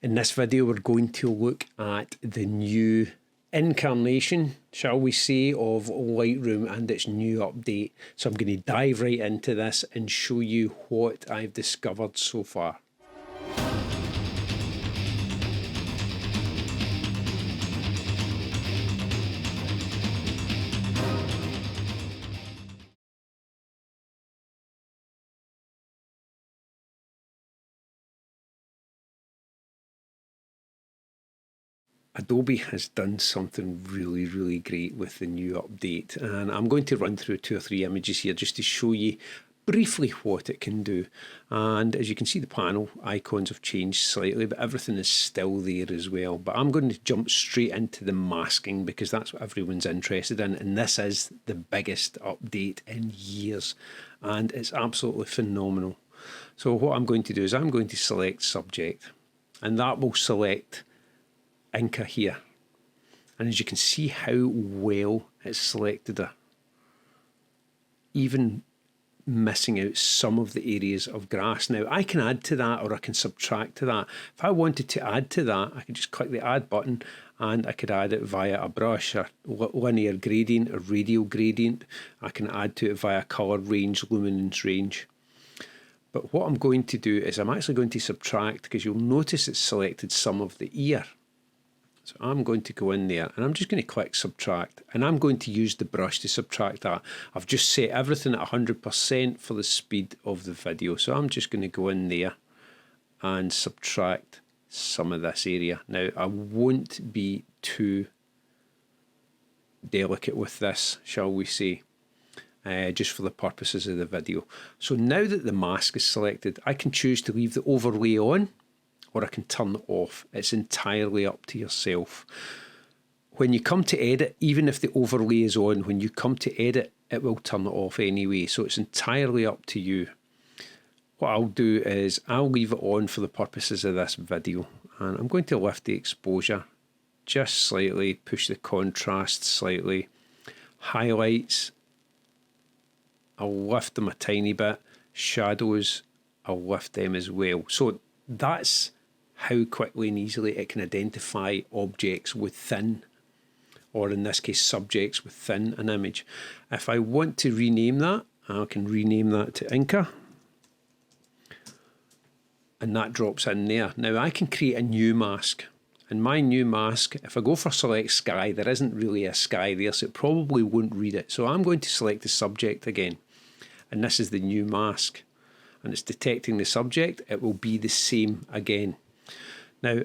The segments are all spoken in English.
In this video, we're going to look at the new incarnation, shall we say, of Lightroom and its new update. So I'm going to dive right into this and show you what I've discovered so far. Adobe has done something really great with the new update, and I'm going to run through 2 or 3 images here just to show you briefly what it can do. And as you can see, the panel icons have changed slightly, but everything is still there as well. But I'm going to jump straight into the masking because that's what everyone's interested in, and this is the biggest update in years, and it's absolutely phenomenal. So what I'm going to do is I'm going to select subject, and that will select Inca here, and as you can see how well it's selected her, even missing out some of the areas of grass. Now I can add to that or I can subtract to that. If I wanted to add to that, I could just click the add button and I could add it via a brush, a linear gradient, a radial gradient. I can add to it via colour range, luminance range. But what I'm going to do is I'm actually going to subtract, because you'll notice it's selected some of the ear. So I'm going to go in there and I'm just going to click subtract, and I'm going to use the brush to subtract that. I've just set everything at 100% for the speed of the video. So I'm just going to go in there and subtract some of this area. Now I won't be too delicate with this, shall we say, just for the purposes of the video. So now that the mask is selected, I can choose to leave the overlay on, or I can turn it off. It's entirely up to yourself. When you come to edit, even if the overlay is on, when you come to edit, it will turn it off anyway. So it's entirely up to you. What I'll do is I'll leave it on for the purposes of this video. And I'm going to lift the exposure just slightly, push the contrast slightly. Highlights, I'll lift them a tiny bit. Shadows, I'll lift them as well. So that's how quickly and easily it can identify objects within, or in this case subjects within, an image. If I want to rename that, I can rename that to Inca, and that drops in there. Now I can create a new mask, and my new mask, if I go for select sky, there isn't really a sky there, so it probably won't read it. So I'm going to select the subject again, and this is the new mask, and it's detecting the subject. It will be the same again. Now,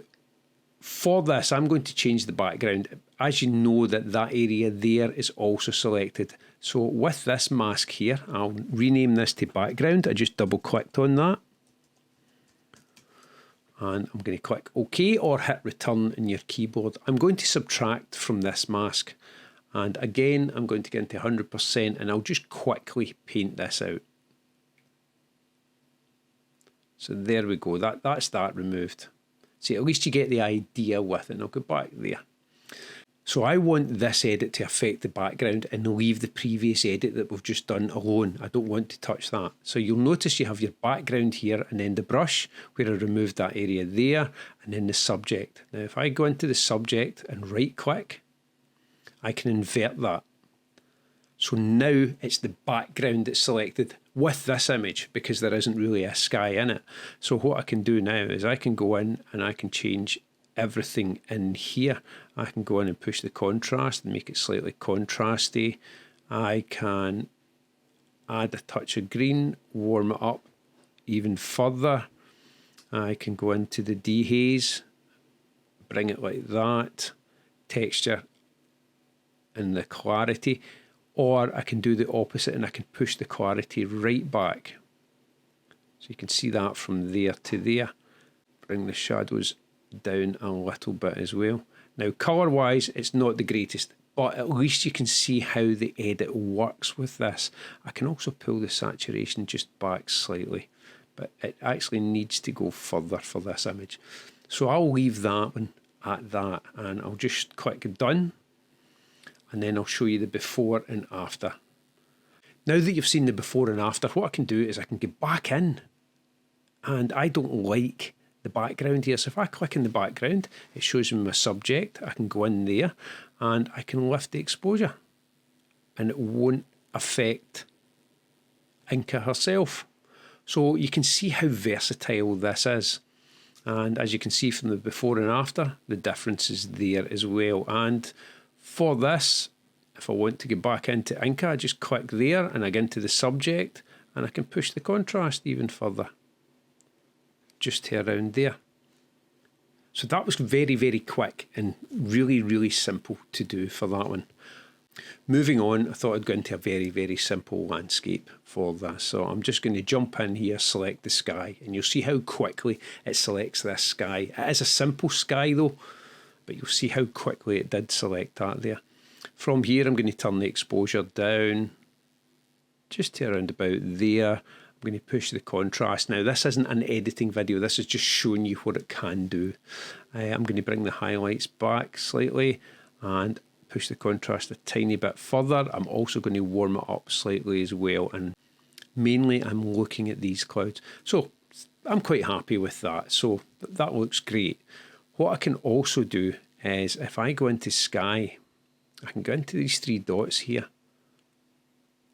for this, I'm going to change the background. As you know, that area there is also selected. So with this mask here, I'll rename this to background. I just double clicked on that. And I'm going to click OK or hit return in your keyboard. I'm going to subtract from this mask. And again, I'm going to get into 100% and I'll just quickly paint this out. So there we go, that's that removed. See, at least you get the idea with it, and I'll go back there. So I want this edit to affect the background and leave the previous edit that we've just done alone. I don't want to touch that. So you'll notice you have your background here and then the brush where I removed that area there, and then the subject. Now if I go into the subject and right click, I can invert that. So now it's the background that's selected with this image because there isn't really a sky in it. So what I can do now is I can go in and I can change everything in here. I can go in and push the contrast and make it slightly contrasty. I can add a touch of green, warm it up even further. I can go into the dehaze, bring it like that, texture and the clarity. Or I can do the opposite and I can push the clarity right back. So you can see that from there to there. Bring the shadows down a little bit as well. Now colour wise, it's not the greatest, but at least you can see how the edit works with this. I can also pull the saturation just back slightly, but it actually needs to go further for this image. So I'll leave that one at that and I'll just click done. And then I'll show you the before and after. Now that you've seen the before and after, what I can do is I can get back in, and I don't like the background here. So if I click in the background, it shows me my subject. I can go in there and I can lift the exposure and it won't affect Inka herself. So you can see how versatile this is. And as you can see from the before and after, the difference is there as well. And for this, if I want to get back into Inka, I just click there and I get into the subject and I can push the contrast even further, just to around there. So that was very, very quick and really, really simple to do for that one. Moving on, I thought I'd go into a very, very simple landscape for this. So I'm just going to jump in here, select the sky, and you'll see how quickly it selects this sky. It is a simple sky though, but you'll see how quickly it did select that there. From here, I'm going to turn the exposure down, just to around about there. I'm going to push the contrast. Now, this isn't an editing video. This is just showing you what it can do. I'm going to bring the highlights back slightly and push the contrast a tiny bit further. I'm also going to warm it up slightly as well. And mainly, I'm looking at these clouds. So I'm quite happy with that. So that looks great. What I can also do is if I go into sky, I can go into these three dots here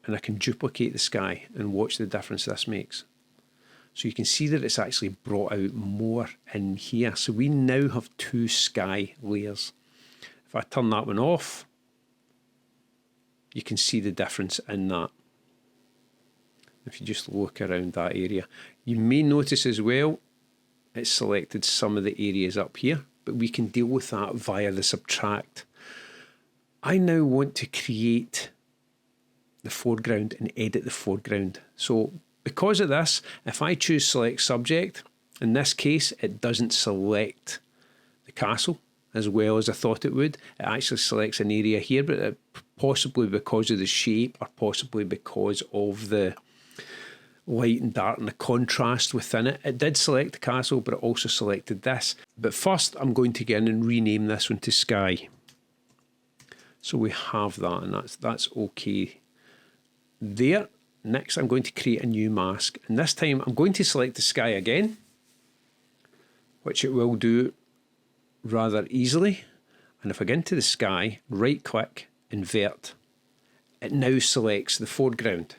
and I can duplicate the sky and watch the difference this makes. So you can see that it's actually brought out more in here. So we now have two sky layers. If I turn that one off, you can see the difference in that. If you just look around that area. You may notice as well, it's selected some of the areas up here, but we can deal with that via the subtract. I now want to create the foreground and edit the foreground. So because of this, if I choose select subject, in this case, it doesn't select the castle as well as I thought it would. It actually selects an area here, but possibly because of the shape or possibly because of the light and dark and the contrast within it. It did select the castle, but it also selected this. But first, I'm going to go in and rename this one to sky. So we have that, and that's okay there. Next, I'm going to create a new mask. And this time, I'm going to select the sky again, which it will do rather easily. And if I get into the sky, right-click, invert, it now selects the foreground.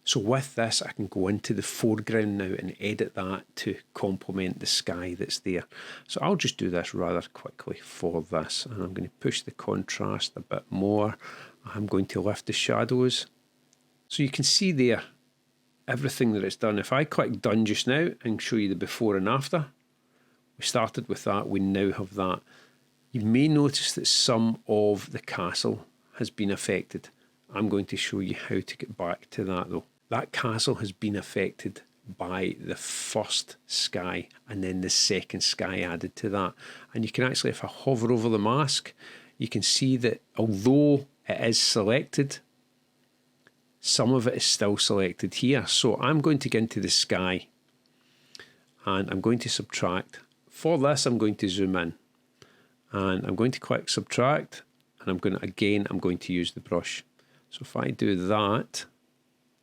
So with this, I can go into the foreground now and edit that to complement the sky that's there. So I'll just do this rather quickly for this. And I'm going to push the contrast a bit more. I'm going to lift the shadows. So you can see there everything that it's done. If I click done just now and show you the before and after, we started with that, we now have that. You may notice that some of the castle has been affected. I'm going to show you how to get back to that though. That castle has been affected by the first sky and then the second sky added to that. And you can actually, if I hover over the mask, you can see that although it is selected, some of it is still selected here. So I'm going to get into the sky and I'm going to subtract. For this, I'm going to zoom in and I'm going to click subtract and I'm going to use the brush. So if I do that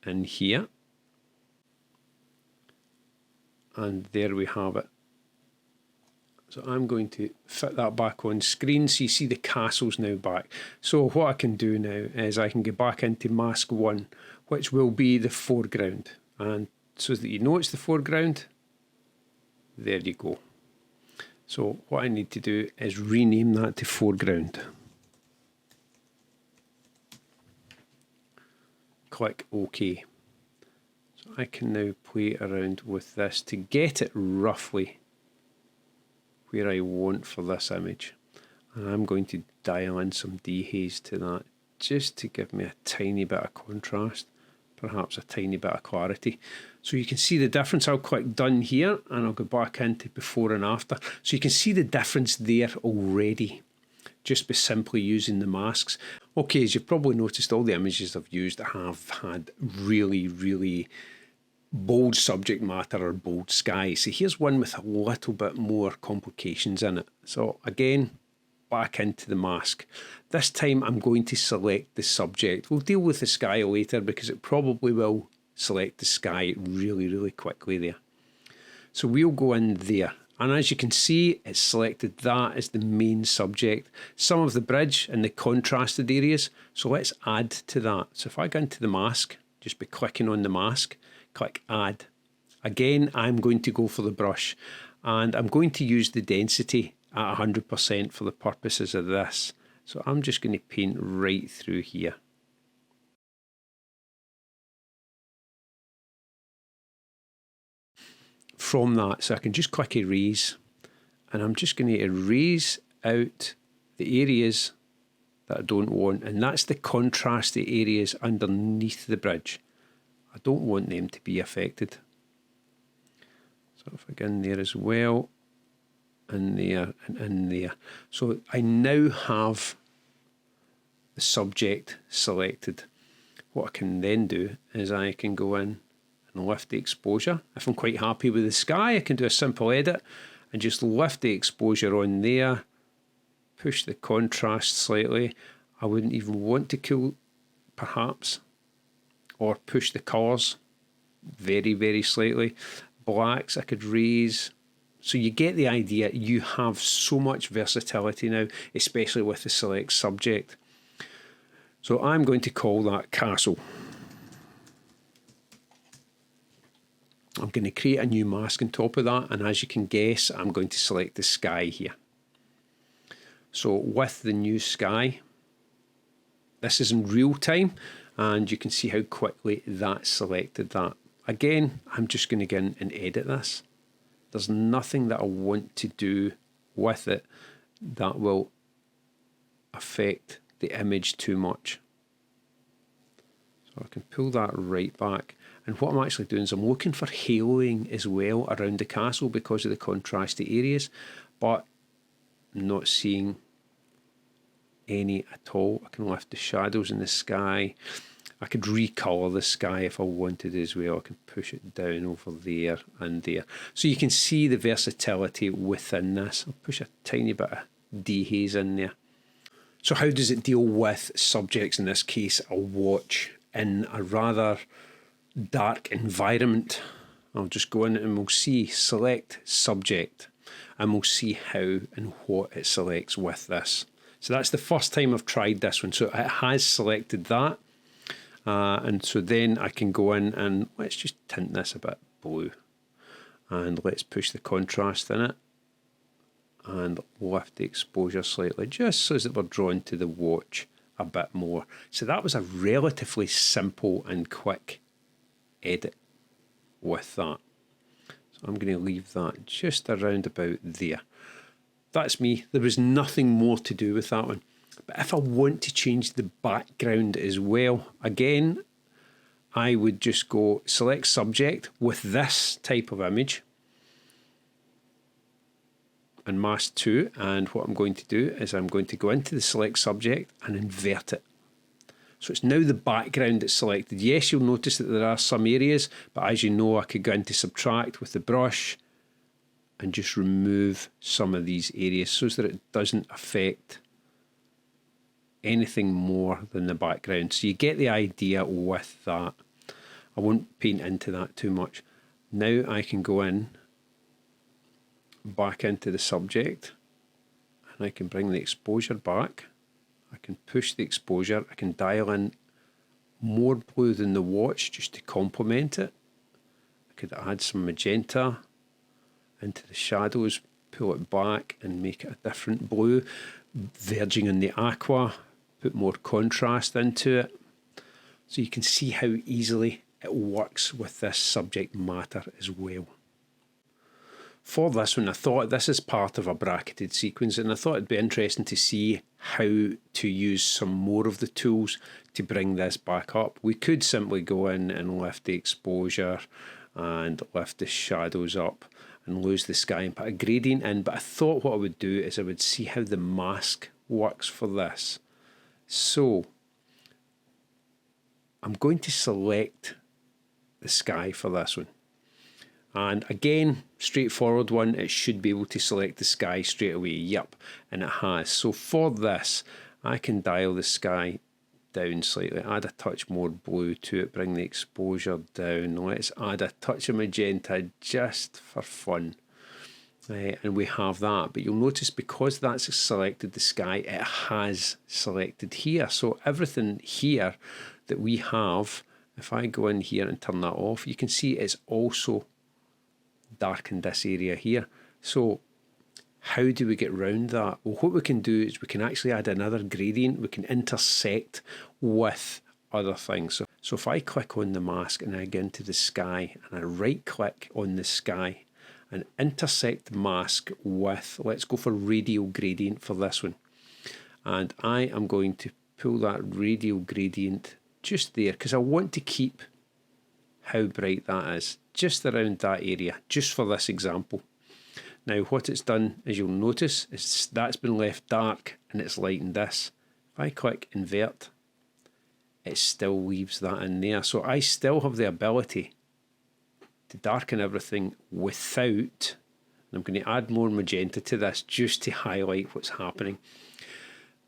in here, and there we have it. So I'm going to fit that back on screen so you see the castle's now back. So what I can do now is I can get back into mask 1, which will be the foreground. And so that you know it's the foreground, there you go. So what I need to do is rename that to foreground. Click OK. So I can now play around with this to get it roughly where I want for this image. And I'm going to dial in some dehaze to that just to give me a tiny bit of contrast, perhaps a tiny bit of clarity. So you can see the difference. I'll click done here and I'll go back into before and after. So you can see the difference there already, just by simply using the masks. Okay, as you've probably noticed, all the images I've used have had really, really bold subject matter or bold sky. So here's one with a little bit more complications in it. So again, back into the mask. This time I'm going to select the subject. We'll deal with the sky later because it probably will select the sky really, really quickly there. So we'll go in there And as you can see, it's selected that as the main subject. Some of the bridge and the contrasted areas. So let's add to that. So if I go into the mask, just by clicking on the mask, click add. Again, I'm going to go for the brush, and I'm going to use the density at 100% for the purposes of this. So I'm just going to paint right through here. From that, so I can just click erase, and I'm just going to erase out the areas that I don't want, and that's the contrasty areas underneath the bridge. I don't want them to be affected. So if I go in there as well, in there and in there. So I now have the subject selected. What I can then do is I can go in and lift the exposure. If I'm quite happy with the sky, I can do a simple edit and just lift the exposure on there, push the contrast slightly. I wouldn't even want to cool, perhaps, or push the colours very, very slightly. Blacks I could raise. So you get the idea. You have so much versatility now, especially with the select subject. So I'm going to call that castle. I'm going to create a new mask on top of that, and as you can guess, I'm going to select the sky here. So with the new sky, this is in real time, and you can see how quickly that selected that. Again, I'm just going to go in and edit this. There's nothing that I want to do with it that will affect the image too much. So I can pull that right back. And what I'm actually doing is I'm looking for haloing as well around the castle because of the contrasty areas, but I'm not seeing any at all. I can lift the shadows in the sky. I could recolour the sky if I wanted as well. I can push it down over there and there. So you can see the versatility within this. I'll push a tiny bit of dehaze in there. So how does it deal with subjects, in this case a watch, in a rather dark environment? I'll just go in and we'll see select subject, and we'll see how and what it selects with this. So that's the first time I've tried this one. So it has selected that. And so then I can go in and let's just tint this a bit blue. And let's push the contrast in it. And lift the exposure slightly, just so that we're drawn to the watch a bit more. So that was a relatively simple and quick edit with that. So I'm going to leave that just around about there. That's me. There was nothing more to do with that one. But if I want to change the background as well, again, I would just go select subject with this type of image and mask 2. And what I'm going to do is I'm going to go into the select subject and invert it. So it's now the background that's selected. Yes, you'll notice that there are some areas, but as you know, I could go into subtract with the brush and just remove some of these areas so that it doesn't affect anything more than the background. So you get the idea with that. I won't paint into that too much. Now I can go in back into the subject and I can bring the exposure back. I can push the exposure. I can dial in more blue than the watch just to complement it. I could add some magenta into the shadows, pull it back and make it a different blue, verging on the aqua, put more contrast into it. So you can see how easily it works with this subject matter as well. For this one, I thought this is part of a bracketed sequence, and I thought it'd be interesting to see how to use some more of the tools to bring this back up. We could simply go in and lift the exposure and lift the shadows up and lose the sky and put a gradient in, but I thought what I would do is I would see how the mask works for this. So I'm going to select the sky for this one. And again, straightforward one, it should be able to select the sky straight away. Yep, and it has. So for this, I can dial the sky down slightly, add a touch more blue to it, bring the exposure down. Let's add a touch of magenta just for fun. and we have that. But you'll notice because that's selected the sky, it has selected here. So everything here that we have, if I go in here and turn that off, you can see it's also darkened this area here. So how do we get round that? Well, what we can do is we can actually add another gradient. We can intersect with other things. So if I click on the mask and I go into the sky and I right click on the sky and intersect the mask with, let's go for radial gradient for this one. And I am going to pull that radial gradient just there because I want to keep how bright that is, just around that area, just for this example. Now what it's done, as you'll notice, is that's been left dark and it's lightened this. If I click invert, it still leaves that in there. So I still have the ability to darken everything without, and I'm going to add more magenta to this just to highlight what's happening.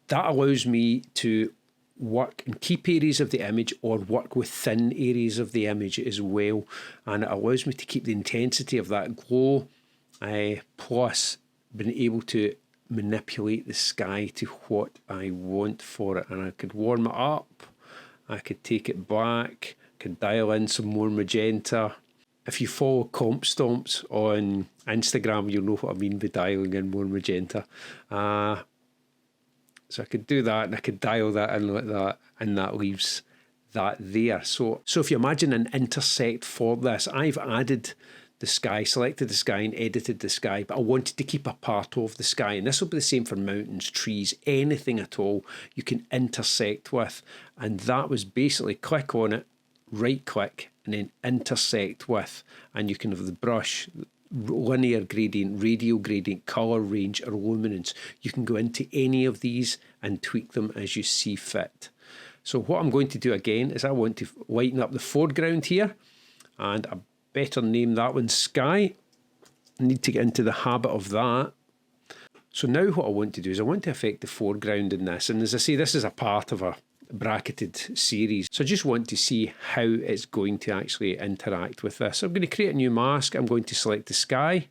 That allows me to work in keep areas of the image or work within areas of the image as well. And it allows me to keep the intensity of that glow, plus being able to manipulate the sky to what I want for it. And I could warm it up, I could take it back, I could dial in some more magenta. If you follow Comp Stomps on Instagram, you'll know what I mean by dialing in more magenta. So I could do that and I could dial that in like that, and that leaves that there. So if you imagine an intersect for this, I've added the sky, selected the sky and edited the sky, but I wanted to keep a part of the sky. And this will be the same for mountains, trees, anything at all you can intersect with. And that was basically click on it, right click, and then intersect with. And you can have the brush, linear gradient, radial gradient, color range, or luminance. You can go into any of these and tweak them as you see fit. So what I'm going to do again is I want to lighten up the foreground here, and I better name that one sky. I need to get into the habit of that. So now what I want to do is I want to affect the foreground in this, and as I say, this is a part of a bracketed series, so I just want to see how it's going to actually interact with this. So I'm going to create a new mask. I'm going to select the sky.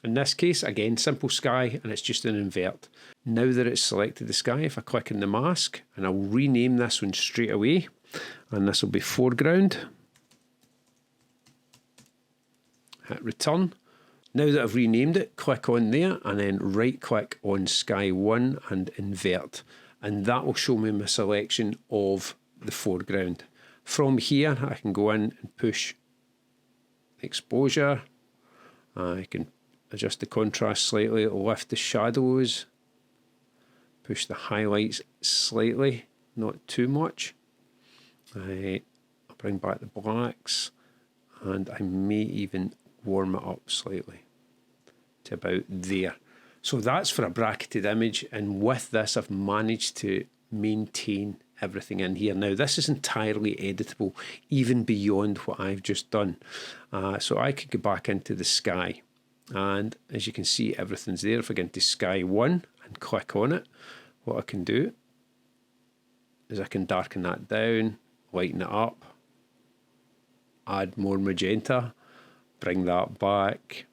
In this case, again, simple sky, and it's just an invert. Now that it's selected the sky, if I click on the mask, and I'll rename this one straight away, and this will be foreground. Hit return. Now that I've renamed it, click on there and then right click on Sky 1 and invert. And that will show me my selection of the foreground. From here, I can go in and push exposure. I can adjust the contrast slightly, lift the shadows, push the highlights slightly, not too much. I'll bring back the blacks, and I may even warm it up slightly to about there. So that's for a bracketed image, and with this I've managed to maintain everything in here. Now this is entirely editable even beyond what I've just done. So I could go back into the sky, and as you can see everything's there. If I go into Sky 1 and click on it, what I can do is I can darken that down, lighten it up, add more magenta, bring that back,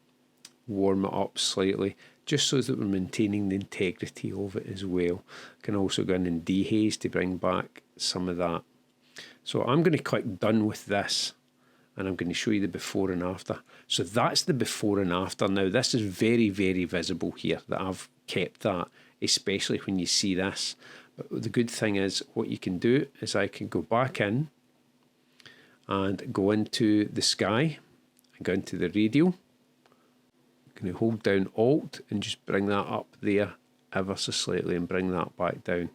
warm it up slightly, just so that we're maintaining the integrity of it as well. I can also go in and dehaze to bring back some of that. So I'm going to click done with this, and I'm going to show you the before and after. So that's the before and after. Now this is very, very visible here that I've kept that, especially when you see this. But the good thing is what you can do is I can go back in and go into the sky and go into the radial. I'm going to hold down Alt and just bring that up there ever so slightly and bring that back down.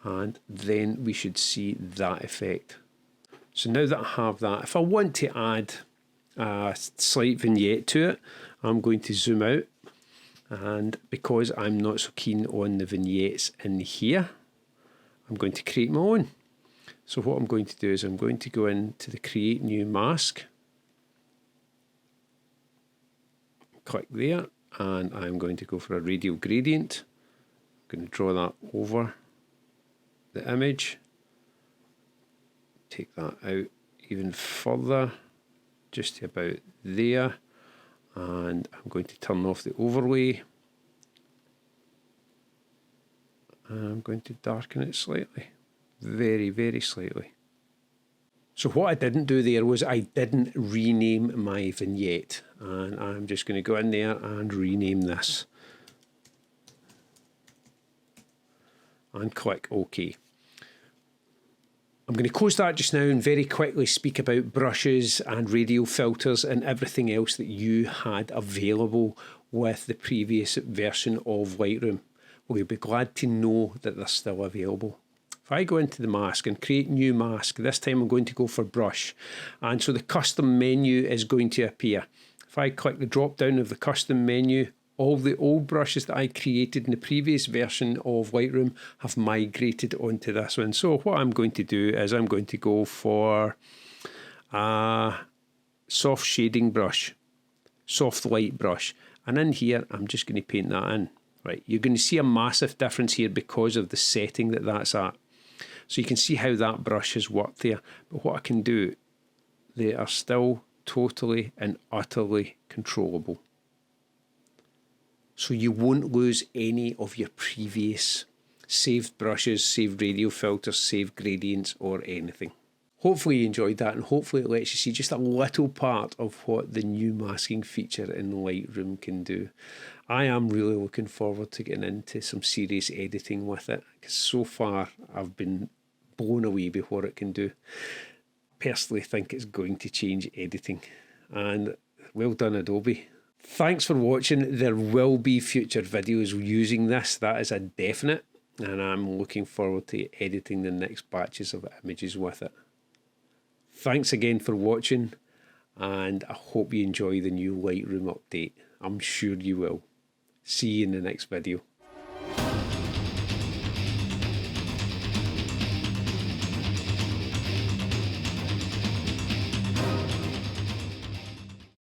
And then we should see that effect. So now that I have that, if I want to add a slight vignette to it, I'm going to zoom out. And because I'm not so keen on the vignettes in here, I'm going to create my own. So what I'm going to do is I'm going to go into the Create New Mask, click there, and I'm going to go for a radial gradient. I'm going to draw that over the image, take that out even further, just to about there, And I'm going to turn off the overlay. I'm going to darken it slightly, very, very slightly. So what I didn't do there was I didn't rename my vignette, and I'm just going to go in there and rename this and click OK. I'm going to close that just now and very quickly speak about brushes and radial filters and everything else that you had available with the previous version of Lightroom. Well, you'll be glad to know that they're still available. If I go into the mask and create new mask, this time I'm going to go for brush. And so the custom menu is going to appear. If I click the drop down of the custom menu, all the old brushes that I created in the previous version of Lightroom have migrated onto this one. So what I'm going to do is I'm going to go for a soft shading brush, soft light brush. And in here, I'm just going to paint that in. Right, you're going to see a massive difference here because of the setting that that's at. So you can see how that brush has worked there. But what I can do, they are still totally and utterly controllable. So you won't lose any of your previous saved brushes, saved radial filters, saved gradients or anything. Hopefully you enjoyed that, and hopefully it lets you see just a little part of what the new masking feature in Lightroom can do. I am really looking forward to getting into some serious editing with it, because so far I've been blown away by what it can do. Personally think it's going to change editing, and well done Adobe. Thanks for watching. There will be future videos using this, that is a definite, and I'm looking forward to editing the next batches of images with it. Thanks again for watching, and I hope you enjoy the new Lightroom update. I'm sure you will. See you in the next video.